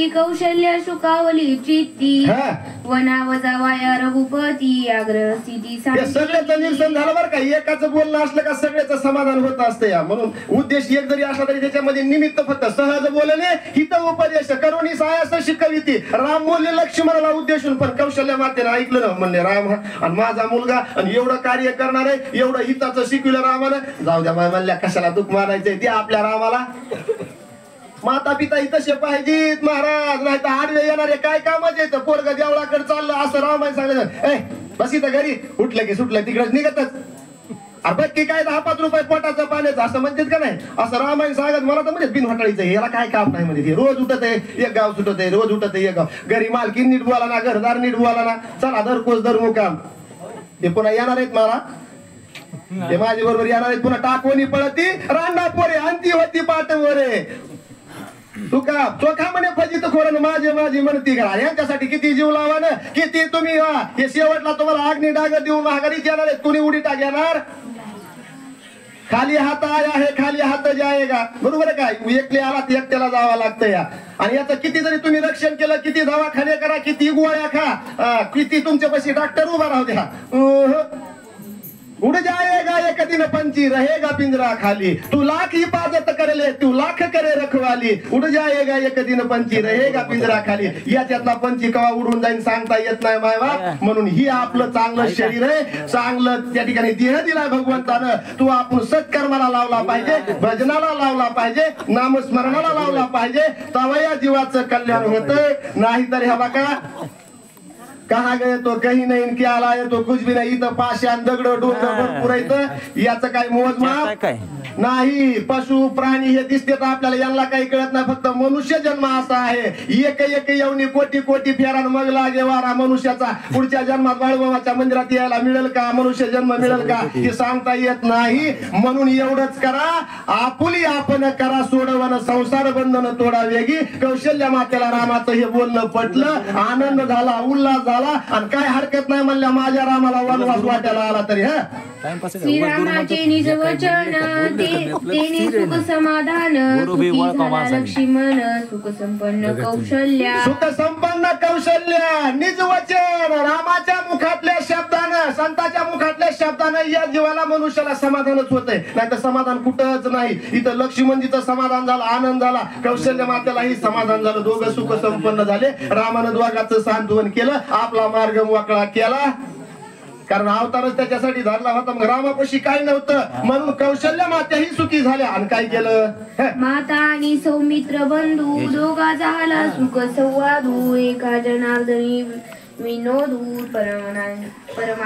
कौशल्य सुखावली चित्ती वनाव जावाया रघुपती आग्रह सिद्धी सगळ्याचं निरसन झालं बरं का. एकाच बोलणं असलं का सगळ्याचं समाधान होत असतं या. म्हणून उद्देश एक जरी असला तरी त्याच्यामध्ये निमित्त फक्त सहज बोलणे हित उपदेश करुणी सायास शिकविती. राम बोलले लक्ष्मणाला उद्देशून पण कौशल्य मातेने ऐकलं ना. म्हणले राम आणि माझा मुलगा आणि एवढं कार्य करणार आहे एवढं हिताचं शिकविलं रामानं. जाऊ द्या म्हणल्या कशाला दुःख मानायचंय ते आपल्या रामाला. माता पिता इथं पाहिजेत महाराज नाही तर आडवे येणारे काय कामाचे येतं. पोरग देवळाकडे चाललं असं रामायण सांगितलं. बस इथं घरी उठलं की सुटलं तिकडच निघतच. अरे की काय 10-5 रुपये पोटाचं पाण्याचं असं म्हणतात का नाही. असं रामायण सांगत मला तर म्हणजे बिनहटाळीचं याला काय काम नाही म्हणजे. रोज उठत आहे एक गाव सुटत आहे रोज उठत आहे एक गाव. घरी मालकी नीट बोला ना घरदार नीट बोला ना. चला दरकोस दर मुकाम हे पुन्हा येणार आहेत मला. हे माझ्या बरोबर येणार आहेत पुन्हा. टाकवणी पळती रांडा पोरे अंती होती पाठवरे. तू का चोखा म्हणे फजित खोरन माझे माझी म्हणती करा. यांच्यासाठी किती जीव लावा ना किती तुम्ही हे शेवटला तुम्हाला अग्नी डाग देऊन महागारी येणार आहे. कुणी उडी टाक येणार. खाली हात आया है खाली हात जाएगा. बरोबर आहे काय. एकले आला तर एकट्याला जावं लागतं या. आणि याचं किती जरी तुम्ही रक्षण केलं किती दवाखाने करा किती गोळ्या खा किती तुमच्यापाशी डॉक्टर उभा राहू द्या उड़ जाएगा एक दिन पंछी रहेगा पिंजरा खाली. तू लाख हिफाजत कर ले तू लाख करे रखवाली. उड़ जाएगा एक दिन पंछी रहेगा पिंजरा खाली. याच्यातला पंछी कवा उडून जाईन सांगता येत नाही मायवा. म्हणून ही आपलं चांगलं शरीर आहे चांगलं त्या ठिकाणी देह दिलाय भगवंतानं. तू आपण सत्कर्माला लावला पाहिजे भजनाला लावला पाहिजे नामस्मरणाला लावला पाहिजे. तवया जीवाचं कल्याण होतं. नाहीतर ह्या बघा कहा गए तो कहीं नहीं इनके आला है तो कुछ भी नहीं. इथं पाषाण दगड डोंगर भरपूर आहे. याचं काय मोजमाप नाही. पशु प्राणी हे दिसते तर आपल्याला यांना काही कळत नाही. फक्त मनुष्य जन्म असा आहे. एक एक येऊनी कोटी कोटी फेरा मग लागे वारा मनुष्याचा. पुढच्या जन्मात बाळूमामाच्या मंदिरात यायला मिळेल का मनुष्य जन्म मिळेल का हे सांगता येत नाही. म्हणून एवढंच करा आपुली आपण करा सोडवण संसार बंधन तोडा वेगी. कौशल्य मातेला रामाचं हे बोलणं पटलं. आनंद झाला उल्हास झाला. आणि काय हरकत नाही म्हणल्या माझ्या रामाला वनवास वाट्याला आला तरी. श्रीरामाचे निज वचन तेने सुख समाधान लक्ष्मण सुख संपन्न कौशल्य. सुख संपन्न कौशल्य निज वचन रामाच्या मुखातल्या शब्दानं संताच्या मुखातल्या शब्दानं या जीवाला मनुष्याला समाधानच होतंय. नाही तर समाधान कुठंच नाही. इथं लक्ष्मणजीचं समाधान झालं आनंद झाला कौशल्य मातेलाही समाधान झालं. दोघं सुख संपन्न झाले. रामानं दोघांचं सांत्वन केलं आपला मार्ग मोकळा केला. कारण अवतारच त्याच्यासाठी धरला होता. मग रामापाशी काय नव्हतं म्हणून कौशल्य मात्याही सुखी झाल्या. आणि काय केलं माता आणि सौमित्र बंधू दोघा झाला सुख संवादू. एका जनार्दनी विनोदू परमा